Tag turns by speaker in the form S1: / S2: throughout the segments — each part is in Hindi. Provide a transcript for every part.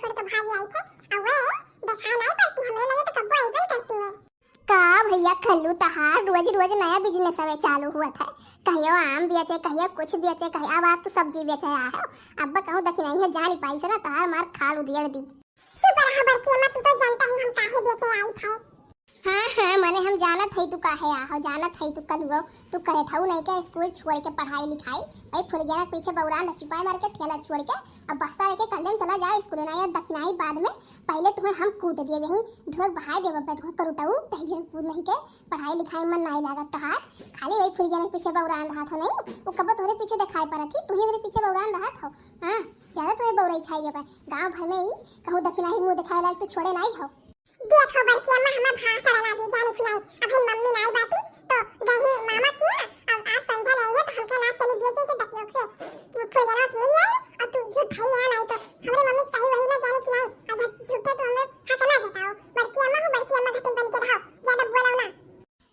S1: छोड़ के भाग आई थे और वे देखा नहीं पड़ती हमरे लगे तो कब्बो आइबन करती है
S2: का भैया खल्लू तहार रोज रोज नया बिजनेस हवे चालू हुआ था। कहियो आम बेचे, कहियो कुछ बेचे, कहियो अब आप तो सब्जी बेचे आ है। अब कहूं देखी नहीं है जानी पाई से ना तहार मार खाल उधियर दी।
S1: चुप रहा बड़की अम्मा, तू तो जानता ही हम काहे बेचे आई थे।
S2: हाँ माने हम जानत है तू काहे आ हो, जानत है तू कलुओ तू कहे थाऊ नहीं के स्कूल छोड़ के पढ़ाई लिखाई भाई फुल गया पीछे बौरान छुपाई मार के ठेला छोड़ के अब बस्ता लेके कल्ले चला जाए स्कूल ना या दखनाई बाद में पहले तुम्हें हम कूट दिए वही ढोक बहाई देबे पे तुम्हें करूटाऊ तही जन पूछ नहीं के पढ़ाई लिखाई मन नहीं लागत तहार खाली वही फुल गया पीछे बौरान रहा था नहीं वो कब तोरे पीछे दिखाई पड़ा थी तुम्हें मेरे पीछे बौरान रहा था। हां ज्यादा तोरे बौराई छाई गए गांव भर में ही कहूं दखनाई मुंह दिखाए लायक तो छोड़े नहीं हो।
S1: देखो बड़की अम्मा हमें भाषा लगा दी जाने खिलाई अब हम मम्मी नहीं बाती तो गही मामा किया अब आज संध्या नहीं है तो हमके ना चली बेचे से दखियो से फुल गया मिल जाए और तू झूठ है या नहीं तो हमरे मम्मी कही वही ना जाने खिलाई आज झूठे तो हमें हक ना जताओ बड़की अम्मा धतिन बन के रहो ज्यादा बोलो ना।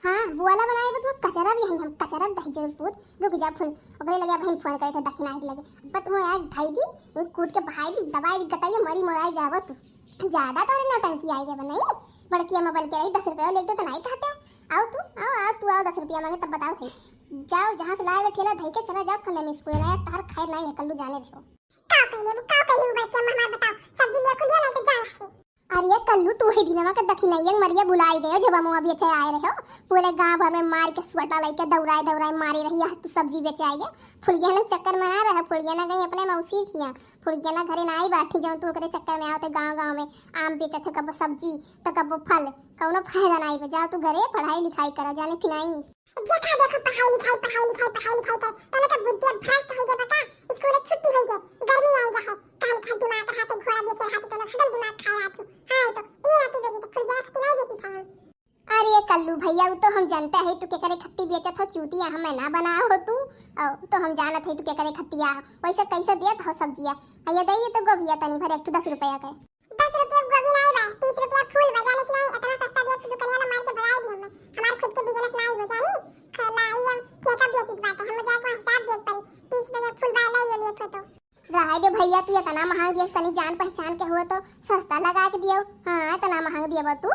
S2: हां बोला बनाए तो कचरा भी है हम कचरा दही जरूर पूत रुक जा फुल ओकरे लगे बहन फोन करे थे दखना ही लगे बत हो आज ढाई दी एक कूट के भाई दी दवाई दी गटाई मरी मोराई जावो तू ज्यादा तो नौटंकी आई है बनाई बड़की अम्मा बन के आई 10 रुपया ले दो तो नहीं खाते हो आओ तू आओ 10 रुपया मांगे तब बताओ सही जाओ जहां से लाए ठेला धई के चला जाओ खले में स्कूल आया तार खैर नहीं है कल्लू जाने रहो
S1: का कहले बच्चा मामा बताओ सब्जी ले खुलिया नहीं तो जा से
S2: अरे कल्लू तू ही दिनवा के दखी नहीं मरिया बुलाई गयो जब हम अभी अच्छे आए रहे हो पूरे गांव भर में मार के स्वटा लेके दौड़ाए मारी रही तू सब्जी बेचे आई फुलगिया ने चक्कर में आ रहा फुलगिया ना गई अपने मौसी किया फुलगिया ना घरे ना आई बैठी जाऊं तू करे चक्कर में आओ गांव में आम बेचे थे कब सब्जी तो कब फल कौनो फायदा नहीं पे जाओ तू घरे पढ़ाई लिखाई करो जाने फिनाई
S1: देखो पढ़ाई लिखाई कर तने का बुद्धि भ्रष्ट हो गया बता स्कूल छुट्टी हो गई गर्मी आई है काल खा दिमाग हाथ घोड़ा बेचे हाथ तो खत्म दिमाग खा रहा तू हां तो ये आती बेची तो फुल गया नहीं बेची था।
S2: अरे कल्लू भैया वो तो हम जानते है तू के करे खत्ती बेचत हो चूतिया हमें ना बनाओ हो तू तो हम जानत है तू के करे खत्तिया वैसे कैसे देत हो सब्जिया ये दइए तो गोभिया तनी भर एक 10 रुपया के
S1: 10 रुपया गोभी नहीं बा 30 रुपया फूल बजाने के लिए इतना सस्ता दिया तो दुकानिया मार के भगाई दी हमें हमार खुद के बिजनेस नहीं हो जानी खलाई ठेका बेची बात है हम जाए को हिसाब देख पड़ी 30 रुपया फूल बा ले लिए तो
S2: रहा दे भैया तू इतना महंग दिया तनी जान पहचान के हुआ तो सस्ता लगा के दियो हां इतना महंग दिया तू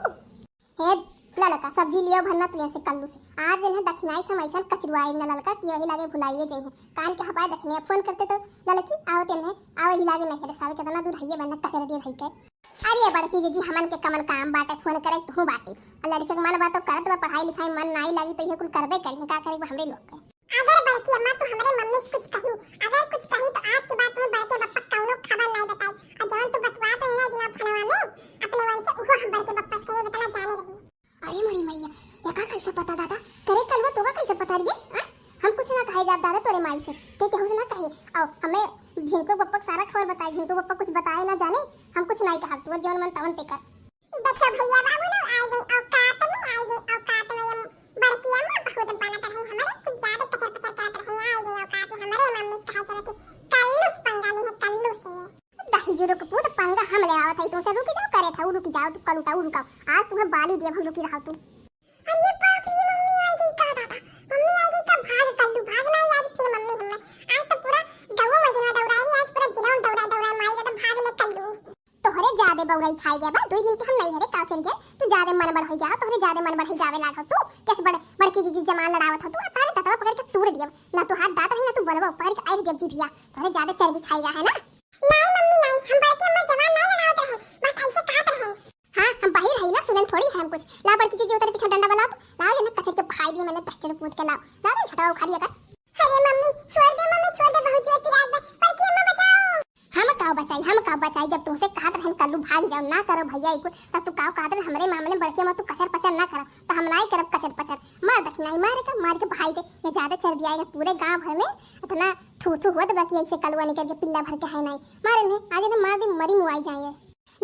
S2: हे ललका सब्जी लियो भरना तू ऐसे कल्लू से आज इन्हें दखनाई समैसन कचरुआई न ललका कि वही लागे भुलाइए जइहे कान के हपाए दखने फोन करते तो ललकी आओ तेने आओ ही लागे नहीं रे सावे कितना दूर हइए बनना कचरा दे भई के अरे बड़की जी हमन के कमन काम बाटे फोन करे तू बाटे और लड़के के मन बात तो करत बा पढ़ाई लिखाई मन नहीं लागी तो ये कुल करबे करी का करी हमरे लोग के
S1: अगर बड़की अम्मा तो हमरे मम्मी से कुछ कहू अगर कुछ कही तो आज के बाद तुम्हें बड़के बप्पा कौनो खबर नहीं बताई और जवन तू बतवा तो ना जिना फलवा में अपने वन से वो हम बड़के बप्पा करे बताना जाने रही।
S2: अरे मरी मैया ये का कैसे पता दादा करे कलवा तोगा कैसे पता रे हम कुछ ना कहे जाब दादा तोरे माई से ते केहू से ना कहे और हमें झिनको पप्पा सारा खबर बताए झिनको पप्पा कुछ बताए ना जाने हम कुछ नहीं कहा तू जवन मन तवन ते कर
S1: देखो भैया बाबू लोग आ गए औकात में आ गए औकात में बड़की अम्मा बहुत बना कर हमारे कुछ ज्यादा कतर कतर कर रही आ गए औकात में हमारे मम्मी कहा चलती कल्लू पंगाली है कल्लू से
S2: दही जुरो के पूत पंगा हम ले आवत है तो से रुक जाओ करे था रुक जाओ तू कल उठाओ रुकाओ आज तुम्हें बाली दे हम रुकी रहा तू
S1: अरे बाप रे मम्मी आ गई का दादा मम्मी आ गई का भाग कल्लू भाग ना यार फिर मम्मी हमें आज तो पूरा गांव में जना दौड़ाई आज पूरा जिला दौड़ा मारी का तो भाग ले कल्लू
S2: तोहरे ज्यादा बौराई छाई गया बा 2 दिन के हम नहीं हरे का चल के तू ज्यादा मन बढ़ हो गया तोहरे ज्यादा मन बढ़ जावे लागो तू कैसे बड़की दीदी जमान लड़ावत हो तू तारे ततवा पकड़ के तूड़ दिया ना तू हाथ दात है ना तू बनवा पकड़ के आई देव जी भैया तोहरे ज्यादा चर्बी छाई गया है ना
S1: नहीं मम्मी नहीं हम बड़की अम्मा जवान नहीं लड़ावत रहे बस ऐसे कहत रहे
S2: हां हम बाहर रही ना सुनन थोड़ी है हम कुछ ला बड़की दीदी उधर पीछे डंडा वाला तो ला ये कचर के भाई दी मैंने दस्तर पूत के ला झटाओ खा लिया कर
S1: अरे मम्मी छोड़ दे बहुत जोर की रात बड़की अम्मा बचाओ
S2: हम का बचाई जब तुमसे कहा था हम कल्लू भाग जाओ ना करो भैया इको तब तू काव कहत हमरे मामले में बड़के में तू कचर पचर ना कर तो हम नहीं करब कचर पचर मार दखना मार के भाई दे ये ज्यादा चर्बी आएगा पूरे गांव भर में इतना थू होत बाकी ऐसे कलवा निकल के पिल्ला भर के है नहीं मारे ने आज ने मार दे मरी मुआई जाएंगे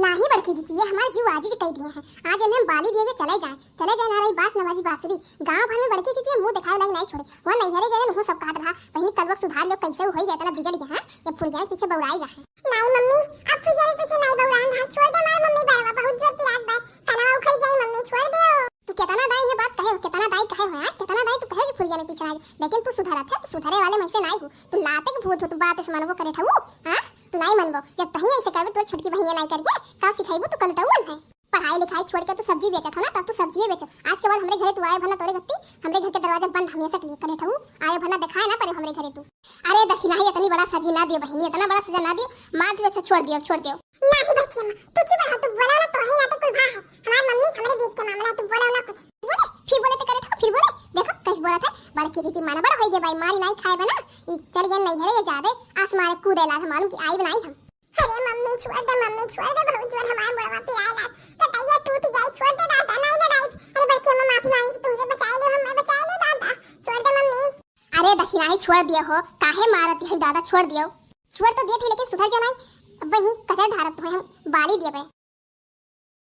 S2: नाही बड़की जी ये हमारे जीव आज ही कह दिए हैं आज इन्हें बाली दिए चले जाए ना रही बास नवाजी बांसुरी गांव भर में बड़की जी मुंह दिखावे लायक नहीं छोड़े वो नहीं हरे गए वो सब कहत रहा बहनी कलवक सुधार लो कैसे हो गया इतना बिगड़ गया ये फूल गया पीछे बौराई गया
S1: नहीं मम्मी अब फूल गया पीछे नहीं बौरान हां छोड़ दे मार मम्मी बरवा बहुत जोर की रात बा तनाव उखड़ गई मम्मी छोड़ दे
S2: तू कितना दाई ये बात कहे कितना दाई कहे हो यार कितना दाई तू कहे कि फूल गया पीछे लेकिन तू सुधारा था तू सुधारे वाले में से नहीं हो तू लाते के भूत हो तू बात इस मनबो करे था वो हां तू नहीं मनबो जब तही ऐसे कहबे तो छोटकी बहन बहनिया नहीं करिए का सिखाइबो तू कलटौन है पढ़ाई लिखाई छोड़ के तू सब्जी बेचत हो ना तब तू सब्जी बेच आज के बाद हमरे घरे तू आए भला तोरे गत्ती हमरे घर के दरवाजा बंद हमेशा के लिए करे ठहू आए भला दिखाए ना पर हमरे घरे तू अरे दखिना ही इतनी बड़ा सजी ना दियो बहनी इतना बड़ा सजा ना दियो मां तू अच्छा छोड़ दियो
S1: नहीं बच्ची अम्मा तू चुप रहो तू बोला ना तो ही नाते कुल भा है हमारी मम्मी हमरे बीच का मामला तू बोला ना कुछ
S2: बोले फिर बोले तो करे ठहू फिर बोले देखो कैसे बोला था बड़की दीदी माना बड़ा होई गे भाई मारी नहीं खाए बना ई चल गया नहीं है ये जादे आसमान कूदे ला मालूम कि आई बनाई हम
S1: अरे मम्मी छोड़ दे बहुत जोर हमारे बड़वा पिराए ला कटाइया टूट जाए छोड़ दे दादा नहीं लड़ाई अरे बच्ची अम्मा माफी मांगी तुमसे बचा ले हम मैं बचा ले दादा छोड़ दे मम्मी
S2: अरे दखिना ही छोड़ दिया हो काहे मारती है दादा छोड़ दियो छोड़ तो दिए थे लेकिन सुधर जाना वही कचर ढारत हो हम बाली दिए पे